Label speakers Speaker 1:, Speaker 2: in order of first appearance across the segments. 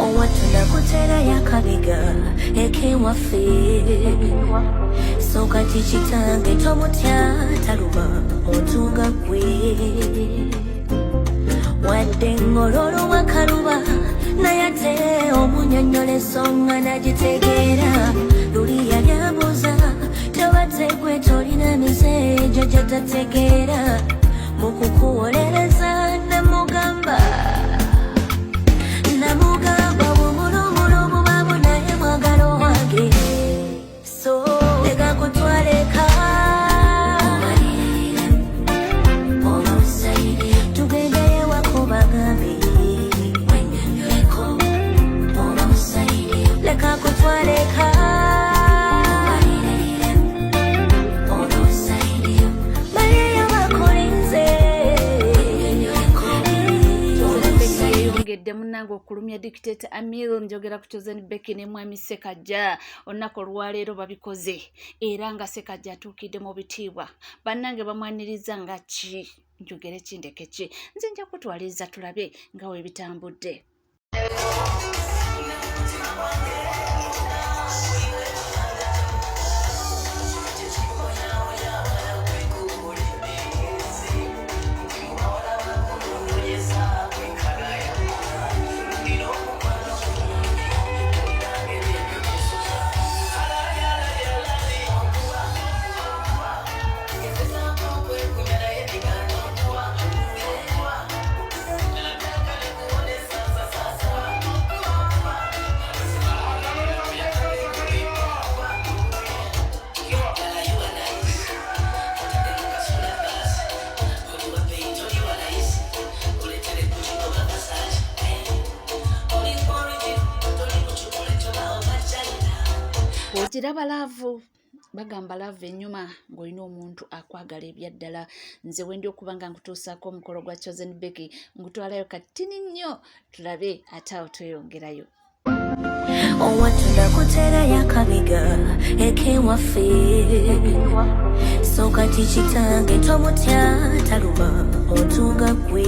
Speaker 1: Owatunda kutera yakabiga ekewafe soka tichitange tomutya taluba otuga gwe wadde ngololo wakaluba nayate omunyonyole songa nagitegeera luli yalyabuza tobadde gwe tolina misejo gyetategeera mukukuwolereza namugamba
Speaker 2: Munange okulumya Dictator Amil njogera ku Chosen Becky ne mwami Sekajja onnako olwaleero babikoze era nga Sekajja atuukidde mu bitiibwa bannange bamwaniriza nga ki njogere kindeke ki nze nja kutwaliza tulabe nga we bitambudde. Kiraba laavu bagamba laavu ennyuma ng'olina omuntu akwagala ebyaddala nze wendi okuba nga nkutuusaako omukolo gwa Chosen Becky ngutwalayo katini nnyo tulabe ate awo tweyongerayo.
Speaker 1: Owatunda kutera yakabiga ekewafe soka tichitange tomutya taluba otuga gwe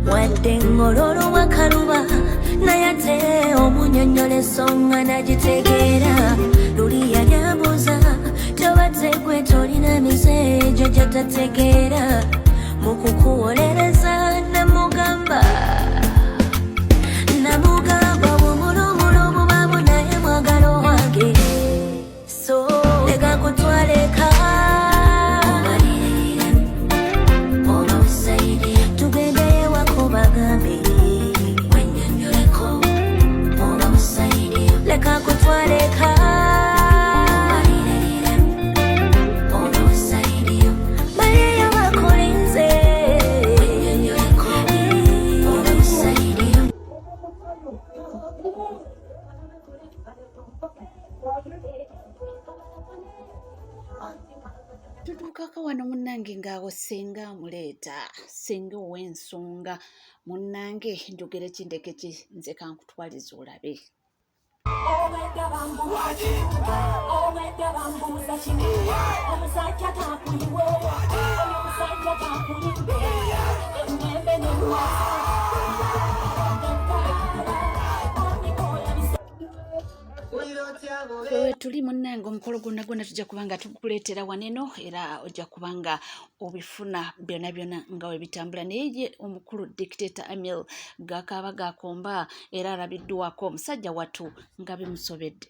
Speaker 1: wadde ngololo wakaluba nayate omunyonyole songa nagitegeera luli yalyabuza tobadde gwe tolina misejo gyetategeera mukukuwolereza namugamba bw'omulumulo bwabo naye mwagalo wange so leka kutwaleka tugendeyo wako bagambe leka kutwaleka baleyo bakolinze
Speaker 2: tutuukako wano munnange ng'awo senga amuleeta senga ow'ensonga munnange njogere kindeke ki nze kankutwaliza olabe. Tuli munnange omukolo gwonna tujja kubanga tukuleetera waneno era ojja kubanga obifuna byonna byonna nga we bitambula naye ye omukulu Dictator Amil gakaaba gakomba era alabiddwako omusajja wattu nga bimusobedde.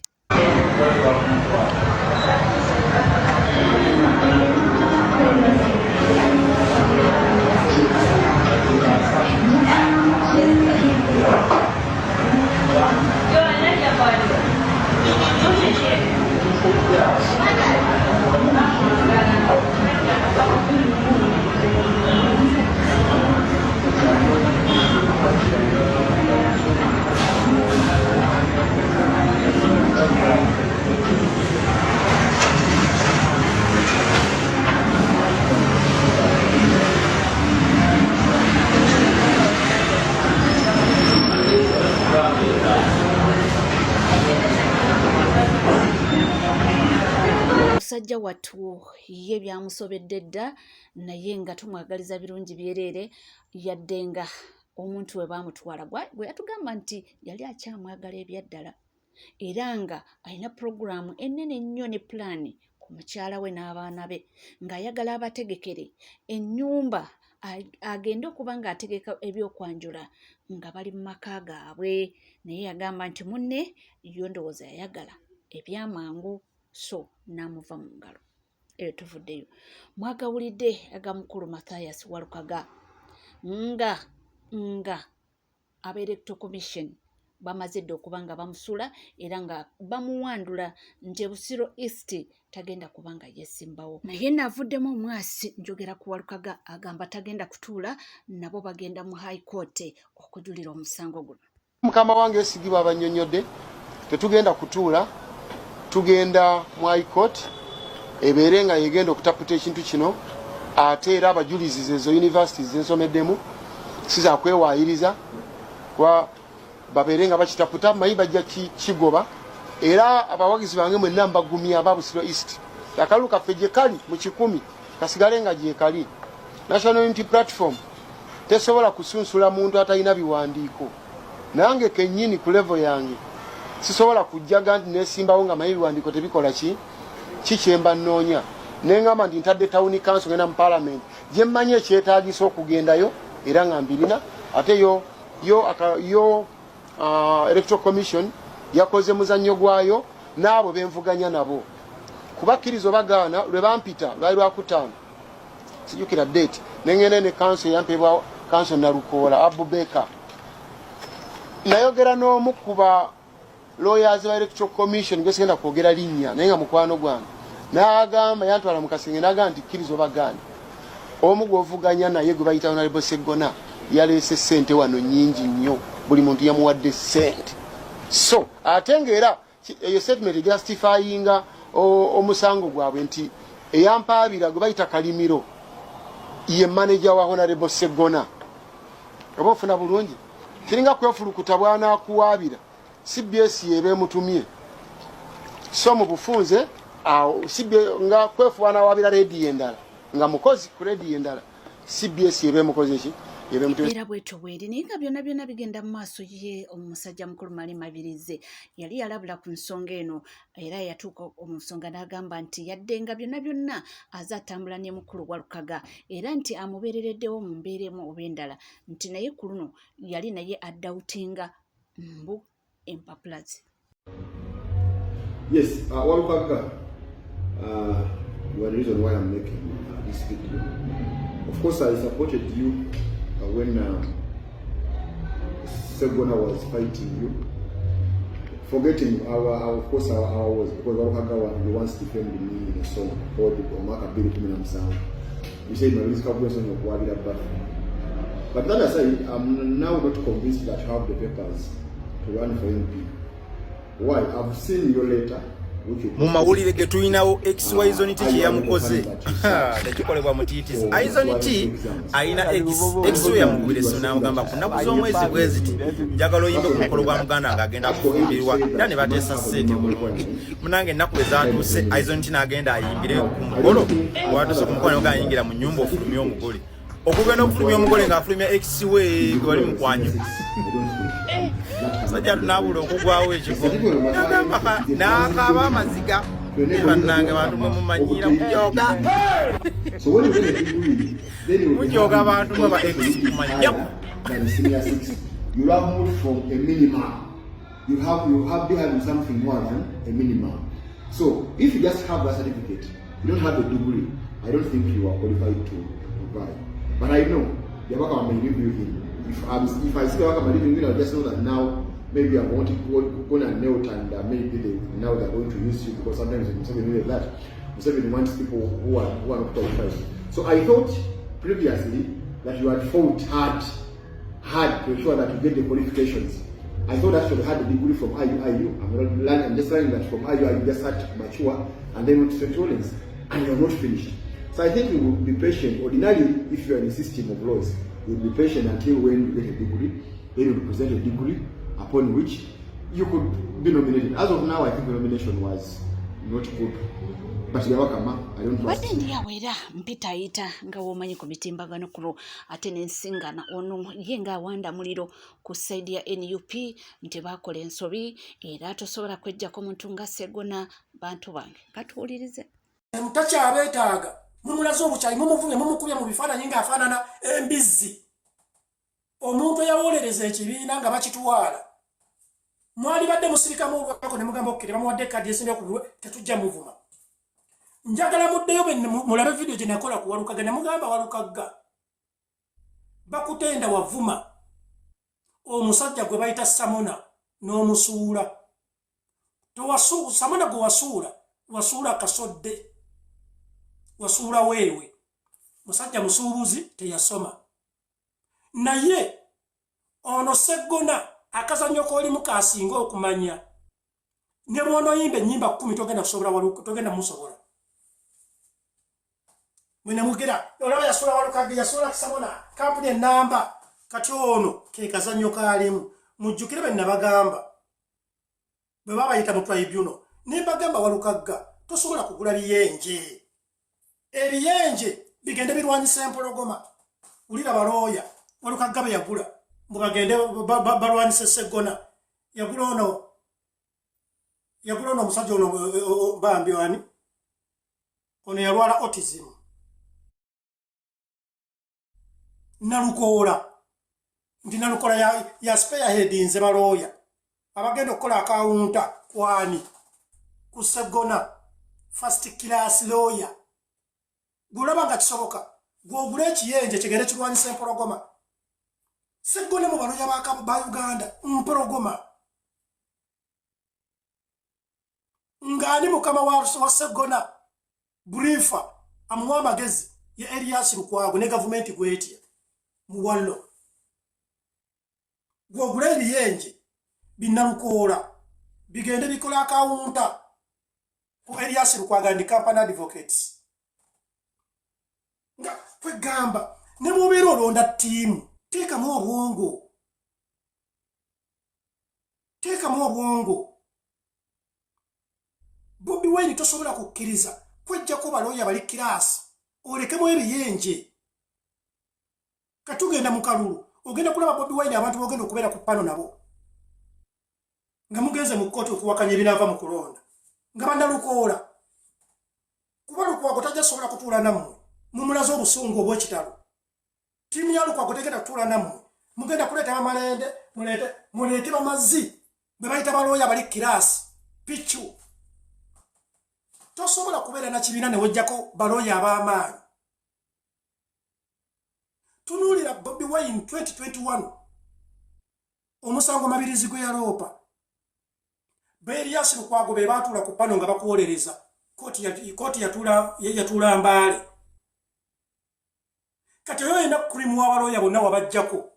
Speaker 2: Omusajja wattu ye byamusobedde dda naye nga tumwagaliza birungi byereere yadde nga omuntu we baamutwala gwe yatugamba nti yali akyamwagala ebyaddala era nga alina puroguramu ennene ennyo ne pulaani ku mukyala we n'abaana be ng'ayagala abategekere ennyumba agenda okuba ng'ategeka ebyokwanjula nga bali mu maka gaabwe naye yagamba nti munne yo ndowooza yayagala ebyamangu so n'amuva mu ngalo eyo tuvuddeyo mwagawulidde agamukulu Mathias Walukaga nga aba Electoral Commission bamaze dde okuba nga bamusula era nga bamuwandula nti Busiro East tagenda kuba nga yesimbawo naye naavuddemu omwasi njogera ku Walukaga agamba tagenda kutuula nabo bagenda mu High Court okujulira omusango guno.
Speaker 3: Mukama wange esigibwa abannyonnyodde tetugenda kutuula tugenda mu High Court ebeere nga yegenda okutaputa ekintu kino ate era abajulizi ezo universities zensomeddemu siza kwewayiriza kwa babeere nga bakitaputa mayi bajja kigoba era abawagizi bange mwenna mbagumya aba Busiro East akalu kaffe gye kali mu 10 kasigale nga gye kali National Unity Platform tesobola kusunsula muntu atalina biwandiiko nange kennyini ku level yange sisobola kujjaga nti nesimbawo nga mayi biwandiiko tebikola kikyemba nnoonya nengamba nti ntadde town council ngenda mu parliament gye mmanye ekyetaagisa okugendayo era nga mbirina ate yo Electoral Commission yakoze muzannyo gwayo n'abo benvuganya nabo kubakkirizo bagaana lwe bampita lwali lwakutaano sijukira date nengende ne council yampebwa council Narukoola Abubeka nayogera n'omu kuba lawyers ba Electoral Commission gwesigenda kwogera linnya naye nga mukwano gwange n'agamba yantwala mu kasenge n'agamba nti kkirizo bagaana omu gw'ovuganya naye gwe bayita Honorable Sseggona yaleese ssente wano nnyingi nnyo buli muntu yamuwadde ssente so ate ng'era eyo statement justifyinga omusango gwabwe nti eyampaabira gwe bayita Kalimiro ye manager wa Honorable Sseggona oba ofuna bulungi kiringa kwefulukuta bw'anaakuwaabira CBS yebeemutumye so mu bufunze nga kwefuwana wabira rediyo endala nga mukozi ku rediyo endala CBS yebeemukoze ki
Speaker 2: era bwetyo bweri naye nga byonna bigenda mu maaso ye omusajja mukulu Mali Mabirize yali yalabula ku nsonga eno era yatuuka omusonga n'agamba nti yadde nga byonna aze atambula ne mukulu Walukaga era nti amubeerereddewo mu mbeera emu oba endala nti naye ku luno yali naye addawutinga mbu empapula ze.
Speaker 4: Yes, Walukaga, you are the reason why I'm making this video. Of course, I supported you when Sseggona was fighting you. Forgetting of course, I was, because Walukaga once defended me in a song called Omaka Biri Kumina Msango. You said, my risk of person of Wabida Bafu. But that aside, I'm now not convinced that I have the papers to run for MP. Why? I've seen your letter.
Speaker 5: Mu mawulire ge tulinawo Isonity kye yamukoze tekikolebwa mutiitizi Isonity ayina X yamugubire so n'amugamba ku nnaku z'omwezi bweziti njagala oyimbe ku mukolo gwa muganda ng'agenda kufumbirwa era ne bateesa ssente bulungi munange ennaku ezaatuuse Isonity n'agenda ayimbire ku mukolo watuuse ku mukolo nga ayingira mu nnyumba ofulumya omugole okugenda okufulumya omugole ng'afulumya X gwe bali mukwanyu sajja tunabula okugwawo ekifo n'akaaba amaziga bannange bantu mwe mumanyira mujooga mujooga abantu mwe ba kumanya
Speaker 4: you have moved from a minimum. You have behind something more than a minimum. So if you just have a certificate, you don't have a degree, I don't think you are qualified to buy. But I know the work I may review him. If I see the work I may review him, I'll just know that now maybe I'm going to go and note and maybe now they're going to use you because sometimes in something like that, Museveni wants people who are not qualified. So I thought previously that you had fought hard to ensure that you get the qualifications. I thought I should have had a degree from IU. I'm just learning that from IU you just had to mature and then went to St. Rollins and you're not finished. So I think you will be patient. Ordinarily, if you are in a system of laws, you will be patient until when you get a degree, then you will present a degree upon which you could be nominated. As of now, I think the nomination was not good. But Yawakama, I don't trust
Speaker 2: wadde ndi awera mpitayita nga womanyi ku mitimbagano kulo ate nensingana ono ye nga awanda muliro ku saidi ya NUP nti bakola ensobi era tosobola kwejjako muntu nga Sseggona. Bantu bange katuwulirize.
Speaker 6: Mutakyabetaaga mumulaze obukyayi mumuvumye mumukubye mu bifaananyi ng'afaanana embizzi. Omuntu eyawolereza ekibiina nga bakituwaala mwali badde musirikamu olwako ne mugamba okkiri bamuwadde kadi esinga ku tetujja muvuma. Njagala muddeyo bwe mulabe video gye nakola ku Walukagga ne mugamba Walukagga bakutenda wavuma omusajja gwe bayita Samona n'omusuula. Samona gwe wasuula kasodde, wasuula weewe, musajja musuubuzi teyasoma. Naye ono Sseggona akazannyo k'olimu kaasinga okumanya ne bw'onoyimba ennyimba 10 togenda kusobola togenda musobola. Mwe nemugera olaba yasuula Walukagga yasuula Samona kampuni ennamba kati ono ke kazannyo kaalimu. Mujjukire be nabagamba bwe babayita mu tribunal ne bagamba Walukagga tosobola kugula biyenje. Ebiyenje bigende birwanyisa empologoma. Ulira balooya Walukagga be yagula mbu bagende balwanyisa Sseggona. Yagula ono omusajja ono bambi wani ono yalwala autism. Nalukoola nti Nalukoola ya spearhead nze balooya abagenda okukola akawunta kwani ku Sseggona first class lawyer. Gulaba nga kisoboka gwogula ekiyenje kigende kirwanyisa empologoma. Sseggona mu balooya ba Uganda mpologoma. Ng'ani mukama wa Sseggona briefer amuwa amagezi ya Erias Lukwago ne gavumenti gwetya muwallo. Gwogula ebiyenje binnalukoola bigende bikola akawunta ku Erias Lukwago and company advocates. Nga kwegamba ne mubeera olonda ttiimu teekamu obwongo. Bobi Wine tosobola kukkiriza kwejjako balooya bali kiraasi olekemu ebiyenje. Katugenda mu kalulu ogenda kulaba Bobi Wine abantu bogenda okubeera ku pano nabo nga mugenze mu kkooti okuwakanya ebinaava mu kulonda nga bannalukoola kuba Lukwago tajasobola kutuula nammwe mumulaze obusungu obw'ekitalo. Ttiimu ya Lukwago tegenda kutuula nammwe mugenda kuleeta bamalende muleete bamazzi be bayita balooya bali kiraasi pichu. Tosobola kubeera na kibiina ne wejjako balooya ab'amaanyi. Tunuulira Bobi Wine 2021 omusango mabirizi gwe yaloopa Erias Lukwago be baatuula ku pano nga bakuwolereza kooti yatuula Mbaale. Kati oyo olina kulimuwa abalooya bonna wabajjako.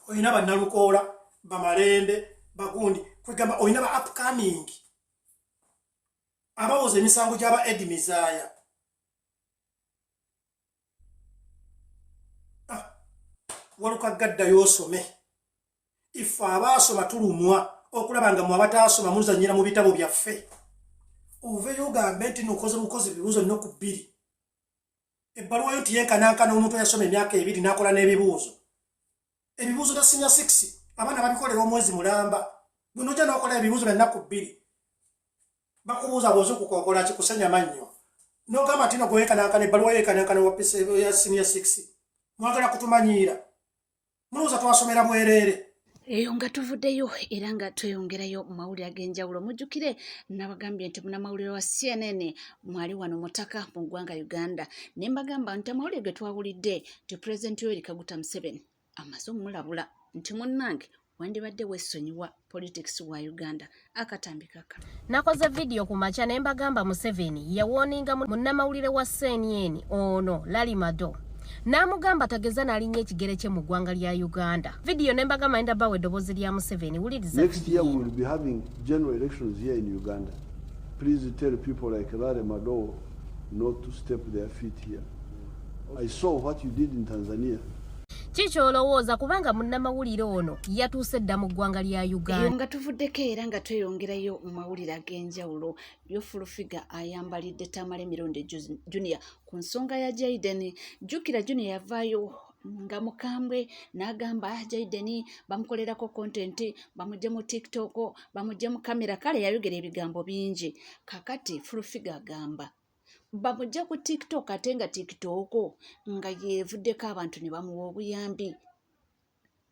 Speaker 6: Olina bannalukoola bamalende bagundi kwegamba olina ba upcoming abawoza emisango gy'aba Edi Mizaaya. Walukagga ddayo osome. Ife abaasoma tulumwa okulaba nga mu abataasoma muzannyira mu bitabo byaffe. Oveeyo ogambe nti nokoze bukozi ebibuuzo nnyo ku 2. Ebbaluwa yo nti yenkanankana omuntu eyasoma emyaka 2 n'akola n'ebibuuzo. Ebibuuzo bya senior 6 abaana babikolera omwezi mulamba. Bwe nojja n'okola ebibuuzo bya nnaku 2 bakubuuza bwozi okukokola kikusenya mannyo. N'ogamba nti no gwe yenkanankana ebbaluwa yo yenkanankana ya senior 6 mwagala kutumanyiira. Mulowooza twasomera bwereere.
Speaker 2: Eyo nga tuvuddeyo era nga tweyongerayo mu mawulire ag'enjawulo. Mujjukire nabagambye nti munnamawulire wa CNN mwali wano mutaka mu ggwanga Uganda. Ne mbagamba nti amawulire ge twawulidde nti Pulezidenti Yoweri Kaguta Museveni amaze omulabula nti munnange wandibadde weesonyiwa politics wa Uganda akatambi kaka.
Speaker 7: Nakoze video ku makya ne mbagamba Museveni yawooninga munnamawulire wa CNN ono Lali Mado. Namugamba tageza nalinnya ekigere kye mu ggwanga lya Uganda. Video ne mbagamba enda bawe eddoboozi lya Museveni wuliriza.
Speaker 8: Next year we will be having general elections here in Uganda. Please tell people like Lale Mado not to step their feet here. I saw what you did in Tanzania.
Speaker 7: kikyolowooza kubanga munnamawulire ono yatuuse dda mu ggwanga lya Uganda.
Speaker 2: Nga tuvuddeko era nga tweyongerayo mu mawulire ag'enjawulo Full-Figure ayambalidde Tamale Mironde Junior ku nsonga ya Jayden. Jjukira Junior yavaayo nga mukambwe n'agamba Jayden bamukolerako content bamujje mu TikTok bamujje mu kamera kale yayogera ebigambo bingi. Kakati Full-Figure agamba bamujja ku TikTok ate nga TikTok nga yeevuddeko abantu ne bamuwa obuyambi.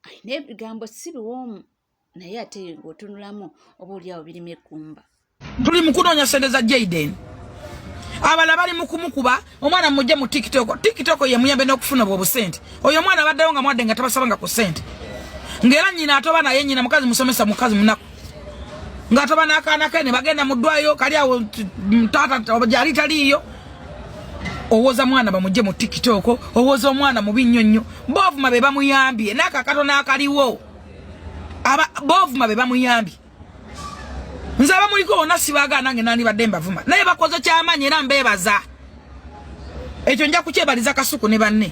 Speaker 2: Ayina ebigambo si biwoomu naye ate ng'otunulamu oba oliawo birimu ekkumba.
Speaker 9: Tuli mu kunoonya ssente za Jayden. Abala bali mu kumukuba omwana mujje mu TikTok. TikTok ye muyambe n'okufuna obwo busente. Oyo mwana baddeyo nga mwadde nga tabasabanga ku ssente. Ng'era nnyina atoba naye nnyina mukazi musomesa mukazi munaku. Ng'atoba n'akaana ke ne bagenda mu ddwayo kali awo taata gyali taliiyo. Owoza mwana bamujje mu TikTok, owoza omwana mu binnyonnyo. Bovuma be bamuyambye n'akakato n'akaliwo. Bovuma be bamuyambye. Nze abamuliko bonna sibaaga nange nani badde mbavuma. Naye bakoze ky'amaanyi era mbeebaza. Ekyo nja kukyebaliza Kasuku ne banne.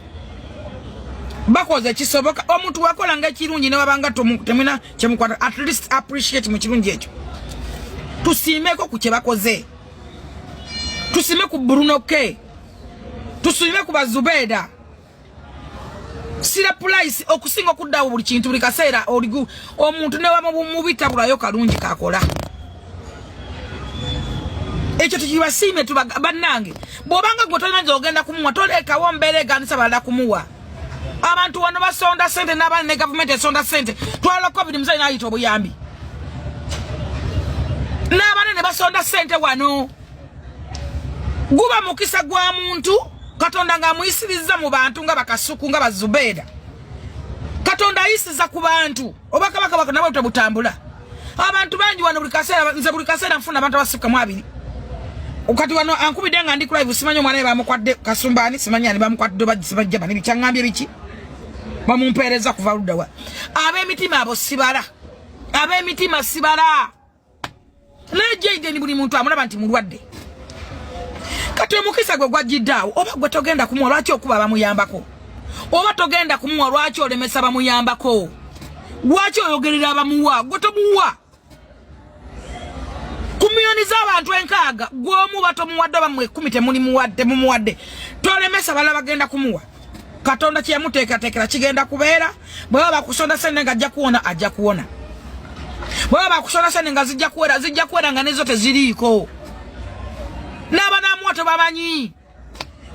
Speaker 9: Bakoze kisoboka. Omuntu wakola nga ekirungi ne wabanga temuna kyemukwata. At least appreciate mu kirungi ekyo. Tusiimeko ku kye bakoze. Tusiime ku Bruno K. Tusiime ku Bazubeda. Sira price okusinga okuddawo buli kintu buli kaseera oligu omuntu ne wamubitabulayo kalungi kakola. Ekyo tukibasiime bannange. Bw'obanga gwe tolina ogenda kumuwa tolekawo mbeera eganisa balala kumuwa. Abantu wano basonda ssente n'abaana ne gavumenti esonda ssente. Twala COVID muzayi n'ayita obuyambi. N'abaana ne basonda ssente wano. Guba mukisa gwa muntu Katonda nga muyisiriza mu bantu nga Bakasuku nga Bazubeda. Katonda ayisiza ku bantu. Oba kabaka nabo tabutambula. Abantu bangi wano buli kaseera nze buli kaseera nfuna abantu abasukka mu abiri. Okati wano ankubide nga ndi ku live simanyi omwana bamukwadde Kasumbani simanyi ani bamukwadde bajja bani bikyangambye biki. Bamumpeereza kuva luddawa. Ab'emitima abo sibala. Ab'emitima sibala. Ne Jayden buli muntu amulaba nti mulwadde. Kati omukisa gwe gwajjiddaawo oba gwe togenda kumuwa lwaki okuba bamuyambako? Oba togenda kumuwa lwaki olemesa bamuyambako? Lwaki oyogerera abamuwa? Gwe tomuwa. Ku miliyoni z'abantu 6 gw'omu batomuwadde oba mu 10 temumuwadde. Tolemesa balala bagenda kumuwa. Katonda kye yamuteekateekera kigenda kubeera. Bwe baba bakusonda ssente nga ajja kuwona ajja kuwona. Bwe baba bakusonda ssente nga zijja kuwera nga nezo teziriiko. N'abanamuwa tebamanyi.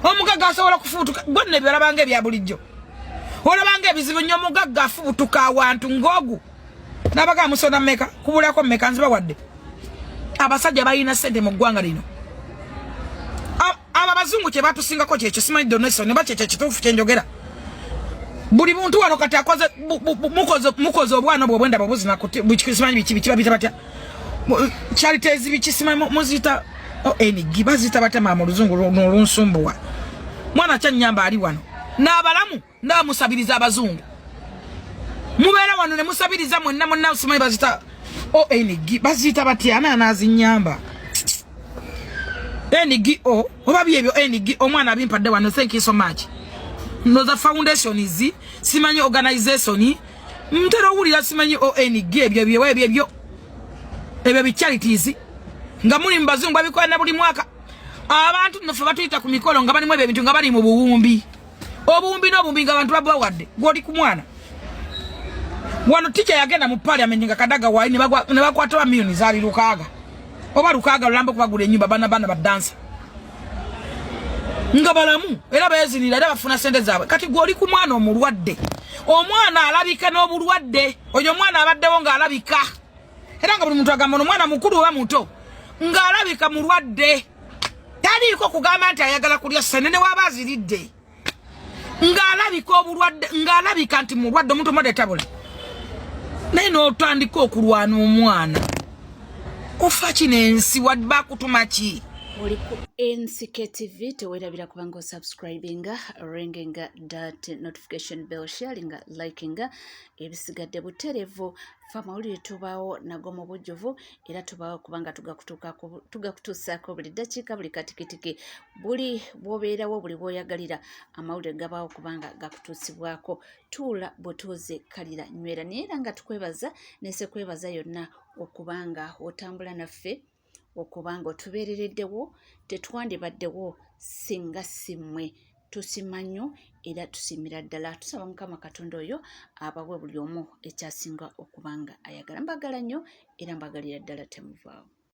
Speaker 9: Omugagga asobola kufubutuka. Gwonna ebyolabanga ebya bulijjo. Olabanga ebizibu nnyo omugagga afubutuka awantu ng'ogu. N'abaga musonda mmeka kubulako mmeka nzibawadde. Abasajja balina ssente mu ggwanga lino. Aba bazungu kye batusingako kyekyo simanyi donation ne bakyekyo kituufu kye njogera. Buli muntu wano kati akoze mukoze obwana obwo bwenda babuzina simanyi biki kiba bitabatya. Charities biki simanyi muzita enigi bazita batama mu luzungu n'olunsumbuwa. Mwana kya nnyamba ali wano. N'abalamu n'amusabiriza abazungu. Mubeera wano ne musabiriza mwenna simanyi bazita enigi bazita batya anazi nnyamba. Enigi oba byebyo enigi omwana abimpadde wano thank you so much. Noza foundation izi simanyi organization mtero wulira simanyi enigi ebyo charities nga muli mbazungu babikola buli mwaka abantu nafe batuyita ku mikolo nga bali mu ebintu nga bali mu buwumbi n'obumbi nga abantu babawadde goli ku mwana wano teacher yagenda mu parliament nga Kadaga wayi ne bakwata ba millions ali Lukaga oba Lukaga lulambo kubagula ennyumba bana badansa nga balamu era bayezinira era bafuna sente zaabwe kati goli ku mwana omulwadde omwana alabika n'obulwadde oyo mwana abaddewo nga alabika era nga buli muntu agamba omwana mukulu oba muto nga alabika mulwadde taliiko kugamba nti ayagala kulya ssene ne waba aziridde nga alabika obulwadde nga alabika nti mulwadde omuntu omwadde tabula naye n'otandika okulwana omwana ofa kino ensi wadde bakutuma ki
Speaker 2: oli ku NCK TV tewerabira kubanga subscribinga ringinga that notification bell sharinga likinga ebisigadde buterevu famawulire tubaawo nago mu bujjuvu era tubaawo kubanga tugakutuusaako buli dakiika buli katikitiki buli bwobeerawo buli bwoyagalira amawulire gabaawo kubanga gakutuusibwako tuula butuuze kalira nywera naye era nga tukwebaza nese kwebaza yonna okubanga otambula naffe okubanga otubeerereddewo tetwandibaddewo singa simmwe tusima nnyo era tusimira ddala tusaba mukama katonda oyo abawe buli omu ekyasinga okubanga ayagala mbagala nnyo era mbagalira ddala temuvaawo.